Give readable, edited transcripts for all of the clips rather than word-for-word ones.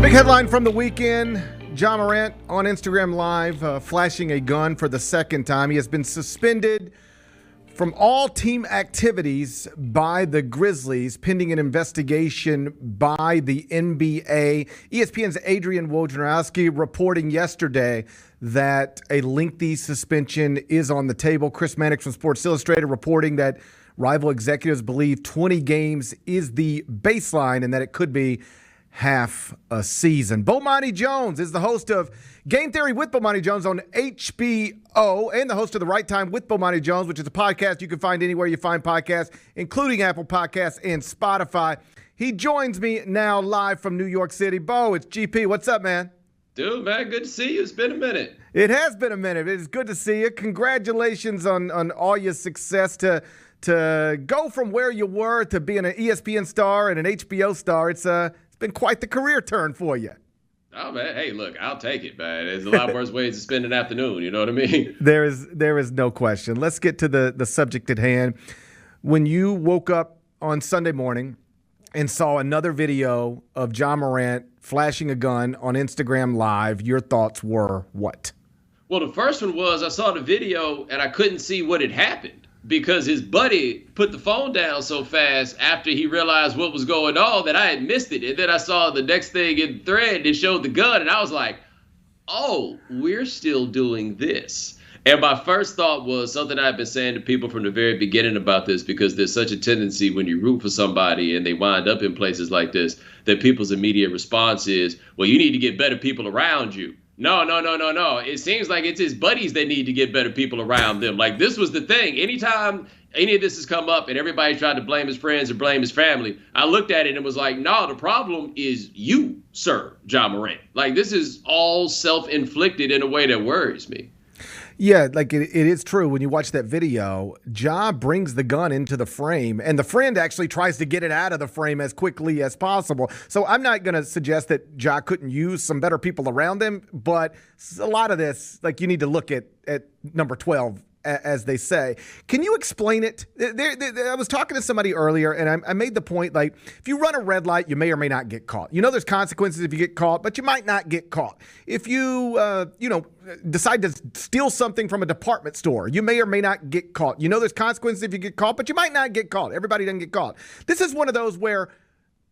Big headline from the weekend. Ja Morant on Instagram Live flashing a gun for the second time. He has been suspended from all team activities by the Grizzlies pending an investigation by the NBA. ESPN's Adrian Wojnarowski reporting yesterday that a lengthy suspension is on the table. Chris Mannix from Sports Illustrated reporting that rival executives believe 20 games is the baseline and that it could be half a season. Bomani Jones is the host of Game Theory with Bomani Jones on HBO and the host of The Right Time with Bomani Jones, which is a podcast you can find anywhere you find podcasts, including Apple Podcasts and Spotify. He joins me now live from New York City. Bo, it's GP. What's up, man? Dude, man, good to see you. It's been a minute. It has been a minute. It's good to see you. Congratulations on all your success to go from where you were to being an ESPN star and an HBO star. It's been quite the career turn for you. Oh, man. Hey, look, I'll take it, man. There's a lot worse ways to spend an afternoon. You know what I mean? There is no question. Let's get to the subject at hand. When you woke up on Sunday morning and saw another video of Ja Morant flashing a gun on Instagram Live, your thoughts were what? Well, the first one was I saw the video and I couldn't see what had happened because his buddy put the phone down so fast after he realized what was going on that I had missed it. And then I saw the next thing in the thread that showed the gun, and I was like, oh, we're still doing this. And my first thought was something I've been saying to people from the very beginning about this, because there's such a tendency when you root for somebody and they wind up in places like this, that people's immediate response is, well, you need to get better people around you. No. It seems like it's his buddies that need to get better people around them. Like, this was the thing. Anytime any of this has come up and everybody tried to blame his friends or blame his family, I looked at it and was like, no, the problem is you, sir, Ja Morant. Like, this is all self-inflicted in a way that worries me. Yeah, like it is true. When you watch that video, Ja brings the gun into the frame, and the friend actually tries to get it out of the frame as quickly as possible. So I'm not going to suggest that Ja couldn't use some better people around him, but a lot of this, like, you need to look at number 12, as they say. Can you explain it? I was talking to somebody earlier, and I made the point, like, if you run a red light, you may or may not get caught. You know there's consequences if you get caught, but you might not get caught. If you, decide to steal something from a department store, you may or may not get caught. You know there's consequences if you get caught, but you might not get caught. Everybody doesn't get caught. This is one of those where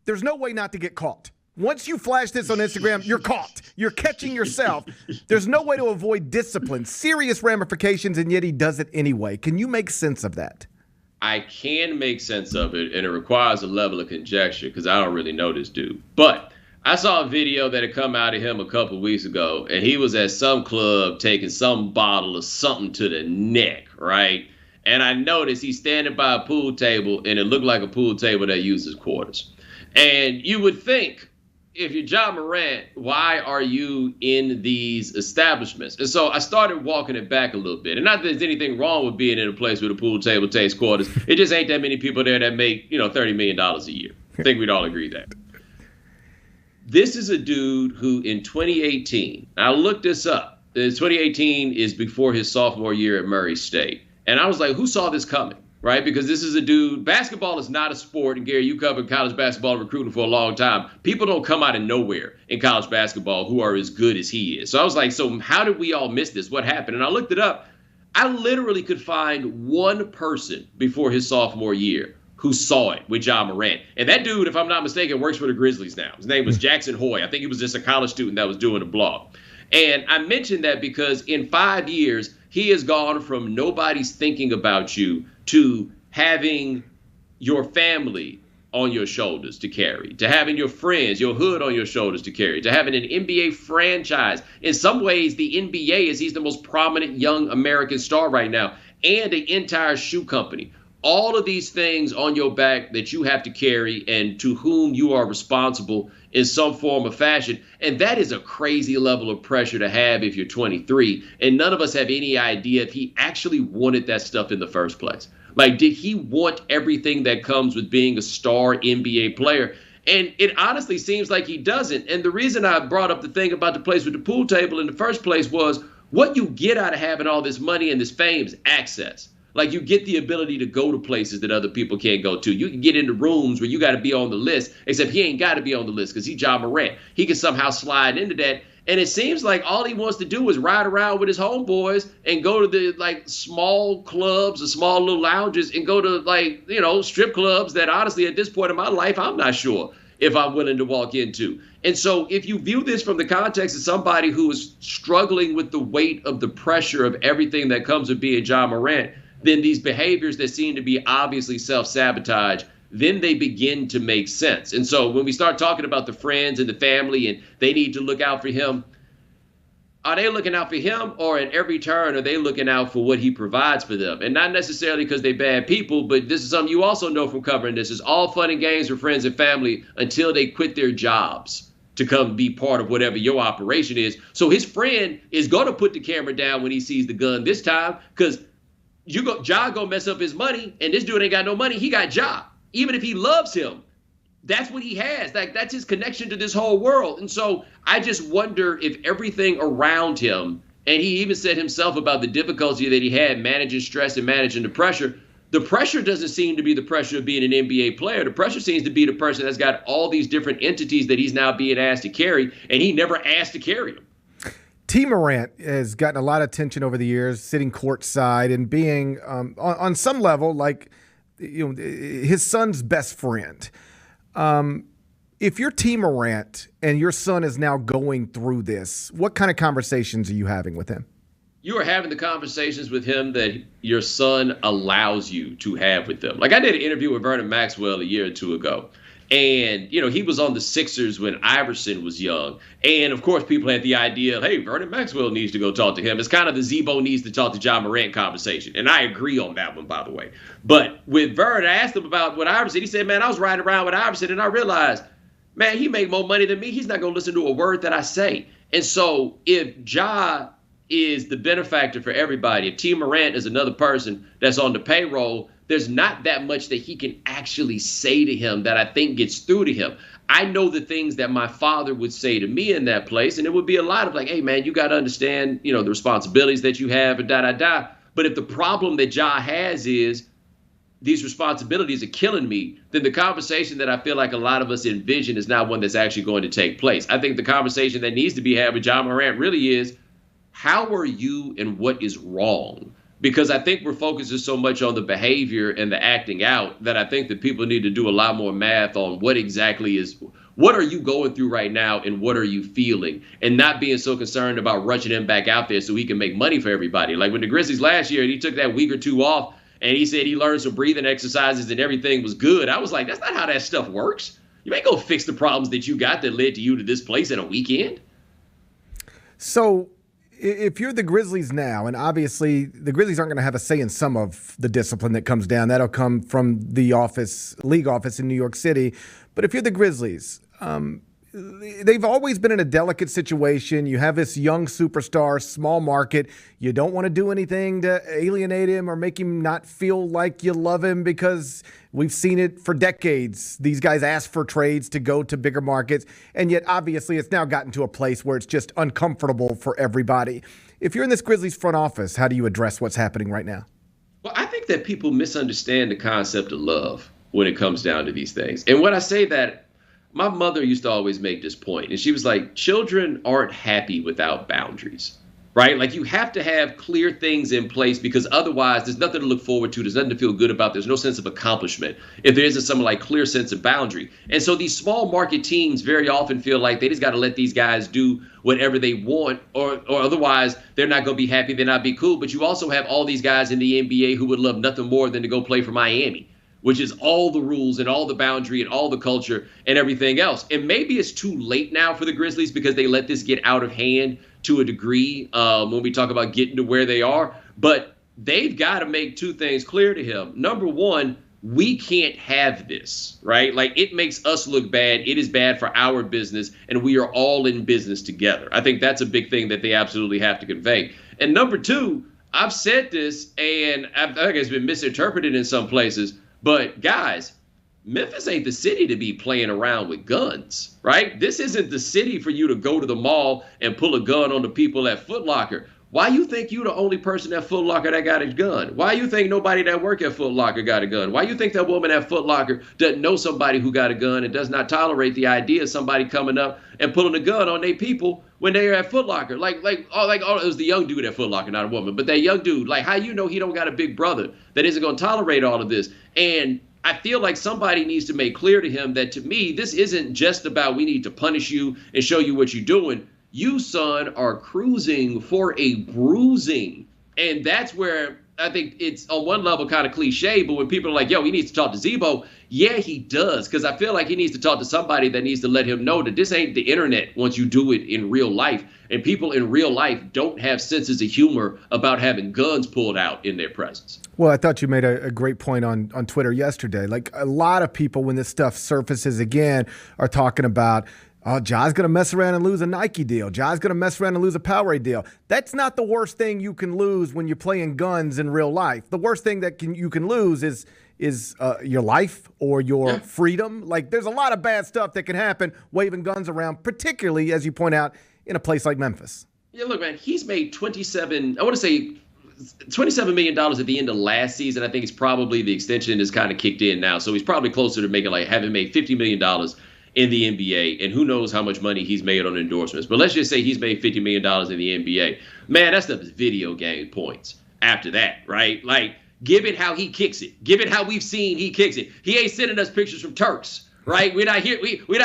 there's no way not to get caught. Once you flash this on Instagram, you're caught. You're catching yourself. There's no way to avoid discipline, serious ramifications, and yet he does it anyway. Can you make sense of that? I can make sense of it, and it requires a level of conjecture because I don't really know this dude. But I saw a video that had come out of him a couple of weeks ago, and he was at some club taking some bottle of something to the neck, right? And I noticed he's standing by a pool table, and it looked like a pool table that uses quarters. And you would think, if you're Ja Morant, why are you in these establishments? And so I started walking it back a little bit. And not that there's anything wrong with being in a place where the pool table takes quarters. It just ain't that many people there that make, $30 million a year. I think we'd all agree that. This is a dude who in 2018, I looked this up. 2018 is before his sophomore year at Murray State. And I was like, who saw this coming? Right? Because this is a dude, basketball is not a sport. And Gary, you covered college basketball recruiting for a long time. People don't come out of nowhere in college basketball who are as good as he is. So I was like, so how did we all miss this? What happened? And I looked it up. I literally could find one person before his sophomore year who saw it with Ja Morant. And that dude, if I'm not mistaken, works for the Grizzlies now. His name was Jackson Hoy. I think he was just a college student that was doing a blog. And I mentioned that because in 5 years, he has gone from nobody's thinking about you to having your family on your shoulders to carry, to having your friends, your hood on your shoulders to carry, to having an NBA franchise. In some ways, the NBA is he's the most prominent young American star right now, and an entire shoe company. All of these things on your back that you have to carry and to whom you are responsible in some form or fashion. And that is a crazy level of pressure to have if you're 23. And none of us have any idea if he actually wanted that stuff in the first place. Like, did he want everything that comes with being a star NBA player? And it honestly seems like he doesn't. And the reason I brought up the thing about the place with the pool table in the first place was what you get out of having all this money and this fame is access. Like, you get the ability to go to places that other people can't go to. You can get into rooms where you got to be on the list, except he ain't got to be on the list because he's Ja Morant. He can somehow slide into that. And it seems like all he wants to do is ride around with his homeboys and go to the like small clubs or small little lounges and go to like, strip clubs that honestly at this point in my life, I'm not sure if I'm willing to walk into. And so if you view this from the context of somebody who is struggling with the weight of the pressure of everything that comes with being Ja Morant, then these behaviors that seem to be obviously self-sabotage, then they begin to make sense. And so when we start talking about the friends and the family and they need to look out for him, are they looking out for him, or at every turn are they looking out for what he provides for them? And not necessarily because they're bad people, but this is something you also know from covering this. It's all fun and games for friends and family until they quit their jobs to come be part of whatever your operation is. So his friend is going to put the camera down when he sees the gun this time, because Ja gonna mess up his money, and this dude ain't got no money. He got Ja. Even if he loves him, that's what he has. Like, that's his connection to this whole world. And so I just wonder if everything around him, and he even said himself about the difficulty that he had managing stress and managing the pressure doesn't seem to be the pressure of being an NBA player. The pressure seems to be the person that's got all these different entities that he's now being asked to carry, and he never asked to carry them. Ja Morant has gotten a lot of attention over the years, sitting courtside and being, on some level, like his son's best friend. If you're Ja Morant and your son is now going through this, what kind of conversations are you having with him? You are having the conversations with him that your son allows you to have with them. Like, I did an interview with Vernon Maxwell a year or two ago. And, he was on the Sixers when Iverson was young. And, of course, people had the idea of, hey, Vernon Maxwell needs to go talk to him. It's kind of the Zebo needs to talk to Ja Morant conversation. And I agree on that one, by the way. But with Vern, I asked him about what Iverson. He said, man, I was riding around with Iverson, and I realized, man, he make more money than me. He's not going to listen to a word that I say. And so if Ja is the benefactor for everybody, if Ja Morant is another person that's on the payroll, there's not that much that he can actually say to him that I think gets through to him. I know the things that my father would say to me in that place, and it would be a lot of like, hey, man, you got to understand, the responsibilities that you have and da-da-da. But if the problem that Ja has is these responsibilities are killing me, then the conversation that I feel like a lot of us envision is not one that's actually going to take place. I think the conversation that needs to be had with Ja Morant really is, how are you and what is wrong? Because I think we're focusing so much on the behavior and the acting out that I think that people need to do a lot more math on what are you going through right now and what are you feeling, and not being so concerned about rushing him back out there so he can make money for everybody. Like when the Grizzlies last year, he took that week or two off and he said he learned some breathing exercises and everything was good. I was like, that's not how that stuff works. You ain't gonna fix the problems that you got that led to you to this place in a weekend. So if you're the Grizzlies now, and obviously the Grizzlies aren't going to have a say in some of the discipline that comes down, that'll come from the league office in New York City. But if you're the Grizzlies, they've always been in a delicate situation. You have this young superstar, small market. You don't want to do anything to alienate him or make him not feel like you love him, because we've seen it for decades. These guys ask for trades to go to bigger markets, and yet obviously it's now gotten to a place where it's just uncomfortable for everybody. If you're in this Grizzlies front office, how do you address what's happening right now? Well, I think that people misunderstand the concept of love when it comes down to these things. And when I say that, my mother used to always make this point, and she was like, children aren't happy without boundaries, right? Like, you have to have clear things in place, because otherwise there's nothing to look forward to. There's nothing to feel good about. There's no sense of accomplishment if there isn't some like clear sense of boundary. And so these small market teams very often feel like they just got to let these guys do whatever they want, or otherwise they're not going to be happy. They're not be cool. But you also have all these guys in the NBA who would love nothing more than to go play for Miami, which is all the rules and all the boundary and all the culture and everything else. And maybe it's too late now for the Grizzlies because they let this get out of hand to a degree when we talk about getting to where they are. But they've got to make two things clear to him. Number one, we can't have this, right? Like, it makes us look bad. It is bad for our business, and we are all in business together. I think that's a big thing that they absolutely have to convey. And number two, I've said this, and I think it's been misinterpreted in some places, but guys, Memphis ain't the city to be playing around with guns, right? This isn't the city for you to go to the mall and pull a gun on the people at Foot Locker. Why you think you the only person at Foot Locker that got a gun? Why you think nobody that work at Foot Locker got a gun? Why you think that woman at Foot Locker doesn't know somebody who got a gun and does not tolerate the idea of somebody coming up and pulling a gun on their people when they are at Foot Locker? It was the young dude at Foot Locker, not a woman, but that young dude. Like, how you know he don't got a big brother that isn't going to tolerate all of this? And I feel like somebody needs to make clear to him that, to me, this isn't just about we need to punish you and show you what you're doing. You, son, are cruising for a bruising. And that's where I think it's on one level kind of cliche, but when people are like, yo, he needs to talk to Zebo, yeah, he does. Because I feel like he needs to talk to somebody that needs to let him know that this ain't the internet once you do it in real life. And people in real life don't have senses of humor about having guns pulled out in their presence. Well, I thought you made a great point on Twitter yesterday. Like, a lot of people, when this stuff surfaces again, are talking about, oh, Ja's going to mess around and lose a Nike deal. Ja's going to mess around and lose a Powerade deal. That's not the worst thing you can lose when you're playing guns in real life. The worst thing that you can lose is your life or your freedom. Like, there's a lot of bad stuff that can happen waving guns around, particularly, as you point out, in a place like Memphis. Yeah, look, man, he's made $27 million at the end of last season. I think it's probably the extension is kind of kicked in now. So he's probably closer to having made $50 million in the NBA, and who knows how much money he's made on endorsements. But let's just say he's made $50 million in the NBA. Man, that stuff is video game points after that, right? Like, given how he kicks it, given how we've seen he kicks it, he ain't sending us pictures from Turks, right? We're not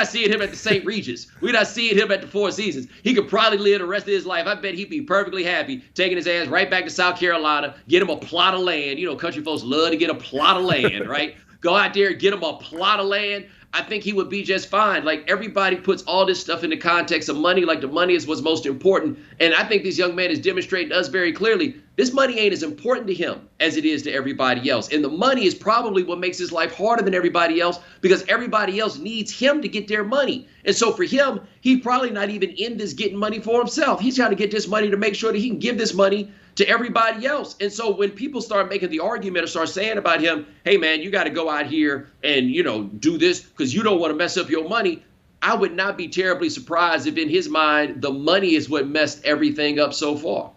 seeing him at the St. Regis. We're not seeing him at the Four Seasons. He could probably live the rest of his life. I bet he'd be perfectly happy taking his ass right back to South Carolina, get him a plot of land. You know, country folks love to get a plot of land, right? Go out there and get him a plot of land. I think he would be just fine. Like, everybody puts all this stuff in the context of money, like the money is what's most important. And I think this young man is demonstrating to us very clearly, this money ain't as important to him as it is to everybody else. And the money is probably what makes his life harder than everybody else, because everybody else needs him to get their money. And so for him, he's probably not even in this getting money for himself. He's trying to get this money to make sure that he can give this money to everybody else. And so when people start making the argument or start saying about him, hey, man, you got to go out here and, do this because you don't want to mess up your money, I would not be terribly surprised if in his mind the money is what messed everything up so far.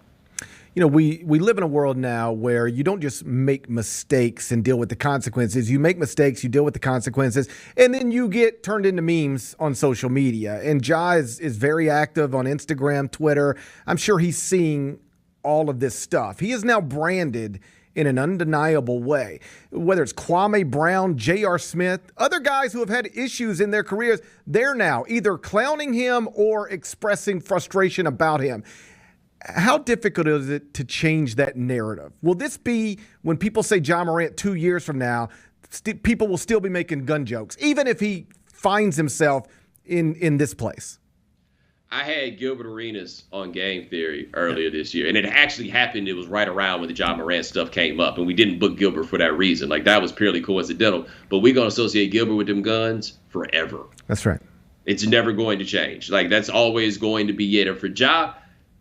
You know, we live in a world now where you don't just make mistakes and deal with the consequences. You make mistakes, you deal with the consequences, and then you get turned into memes on social media. And Ja is very active on Instagram, Twitter. I'm sure he's seeing all of this stuff. He is now branded in an undeniable way. Whether it's Kwame Brown, J.R. Smith, other guys who have had issues in their careers, they're now either clowning him or expressing frustration about him. How difficult is it to change that narrative? Will this be when people say Ja Morant 2 years from now, people will still be making gun jokes, even if he finds himself in this place? I had Gilbert Arenas on Game Theory earlier this year, and it actually happened. It was right around when the Ja Morant stuff came up, and we didn't book Gilbert for that reason. Like, that was purely coincidental, but we're going to associate Gilbert with them guns forever. That's right. It's never going to change. Like, that's always going to be it. And for Ja,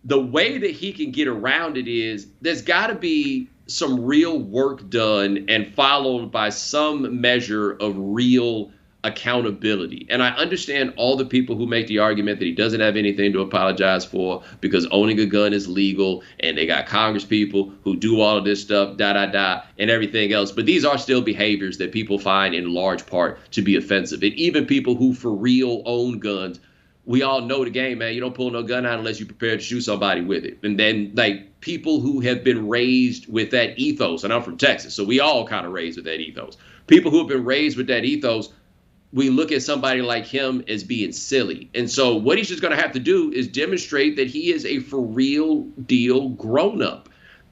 the way that he can get around it is there's got to be some real work done and followed by some measure of real accountability. And I understand all the people who make the argument that he doesn't have anything to apologize for because owning a gun is legal and they got Congress people who do all of this stuff, and everything else. But these are still behaviors that people find in large part to be offensive. And even people who for real own guns, we all know the game, man. You don't pull no gun out unless you're prepared to shoot somebody with it. And then, like, people who have been raised with that ethos, and I'm from Texas, so we all kind of raised with that ethos. People who have been raised with that ethos, we look at somebody like him as being silly. And so what he's just going to have to do is demonstrate that he is a for real deal grown-up.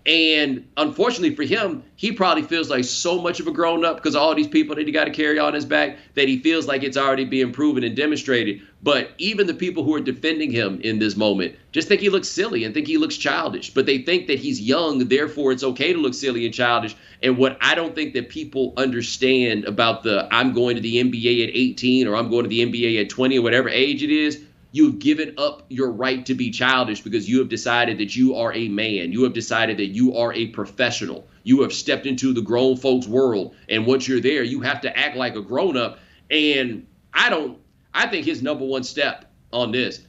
And unfortunately for him, he probably feels like so much of a grown-up because of all these people that he got to carry on his back that he feels like it's already being proven and demonstrated. But even the people who are defending him in this moment just think he looks silly and think he looks childish. But they think that he's young, therefore it's okay to look silly and childish. And what I don't think that people understand about the I'm going to the NBA at 18 or I'm going to the NBA at 20 or whatever age it is, you've given up your right to be childish because you have decided that you are a man. You have decided that you are a professional. You have stepped into the grown folks world. And once you're there, you have to act like a grown up. And I think his number one step on this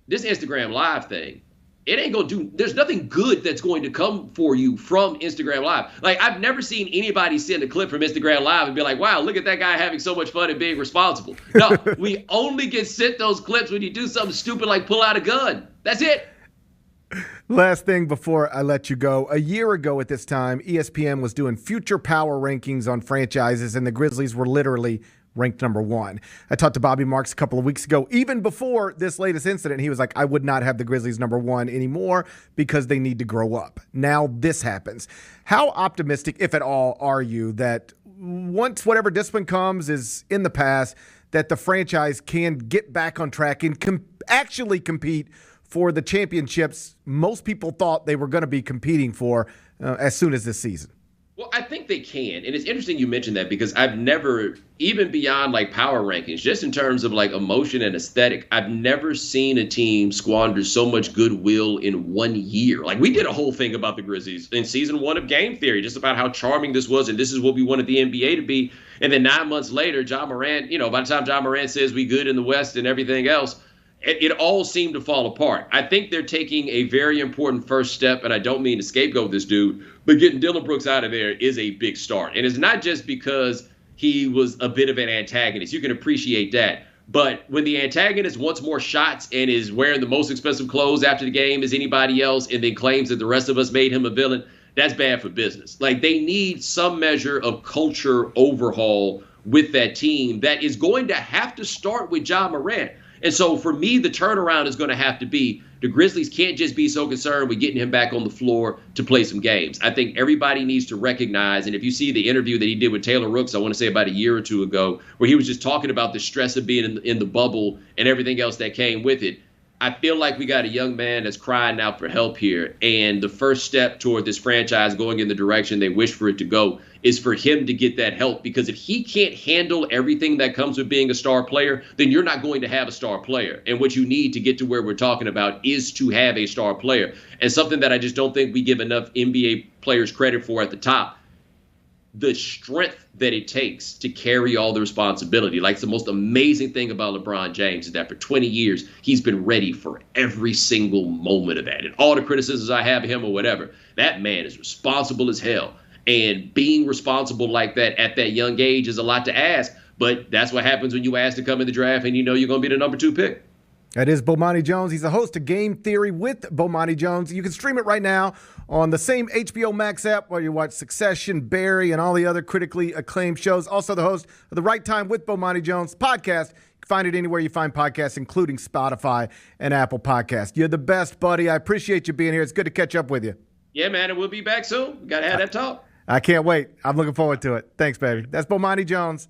Instagram Live thing, it ain't gonna do, there's nothing good that's going to come for you from Instagram Live. Like, I've never seen anybody send a clip from Instagram Live and be like, wow, look at that guy having so much fun and being responsible. No, we only get sent those clips when you do something stupid like pull out a gun. That's it. Last thing before I let you go. A year ago at this time, ESPN was doing future power rankings on franchises, and the Grizzlies were literally ranked number 1. I talked to Bobby Marks a couple of weeks ago. Even before this latest incident, he was like, I would not have the Grizzlies number 1 anymore because they need to grow up. Now this happens. How optimistic, if at all, are you that once whatever discipline comes is in the past, that the franchise can get back on track and actually compete for the championships most people thought they were going to be competing for as soon as this season? Well, I think they can. And it's interesting you mentioned that because I've never, even beyond like power rankings, just in terms of like emotion and aesthetic, I've never seen a team squander so much goodwill in 1 year. Like, we did a whole thing about the Grizzlies in season 1 of Game Theory, just about how charming this was. And this is what we wanted the NBA to be. And then 9 months later, Ja Morant, by the time Ja Morant says we good in the West and everything else, it all seemed to fall apart. I think they're taking a very important first step, and I don't mean to scapegoat this dude, but getting Dillon Brooks out of there is a big start. And it's not just because he was a bit of an antagonist. You can appreciate that. But when the antagonist wants more shots and is wearing the most expensive clothes after the game as anybody else and then claims that the rest of us made him a villain, that's bad for business. Like, they need some measure of culture overhaul with that team that is going to have to start with Ja Morant. And so for me, the turnaround is going to have to be the Grizzlies can't just be so concerned with getting him back on the floor to play some games. I think everybody needs to recognize, and if you see the interview that he did with Taylor Rooks, I want to say about a year or two ago, where he was just talking about the stress of being in the bubble and everything else that came with it. I feel like we got a young man that's crying out for help here. And the first step toward this franchise going in the direction they wish for it to go is for him to get that help. Because if he can't handle everything that comes with being a star player, then you're not going to have a star player. And what you need to get to where we're talking about is to have a star player. And something that I just don't think we give enough NBA players credit for at the top, the strength that it takes to carry all the responsibility. Like, the most amazing thing about LeBron James is that for 20 years, he's been ready for every single moment of that. And all the criticisms I have of him or whatever, that man is responsible as hell. And being responsible like that at that young age is a lot to ask. But that's what happens when you ask to come in the draft and you know you're going to be the number 2 pick. That is Bomani Jones. He's the host of Game Theory with Bomani Jones. You can stream it right now on the same HBO Max app where you watch Succession, Barry, and all the other critically acclaimed shows. Also the host of The Right Time with Bomani Jones podcast. You can find it anywhere you find podcasts, including Spotify and Apple Podcasts. You're the best, buddy. I appreciate you being here. It's good to catch up with you. Yeah, man, and we'll be back soon. We got to have that talk. I can't wait. I'm looking forward to it. Thanks, baby. That's Bomani Jones.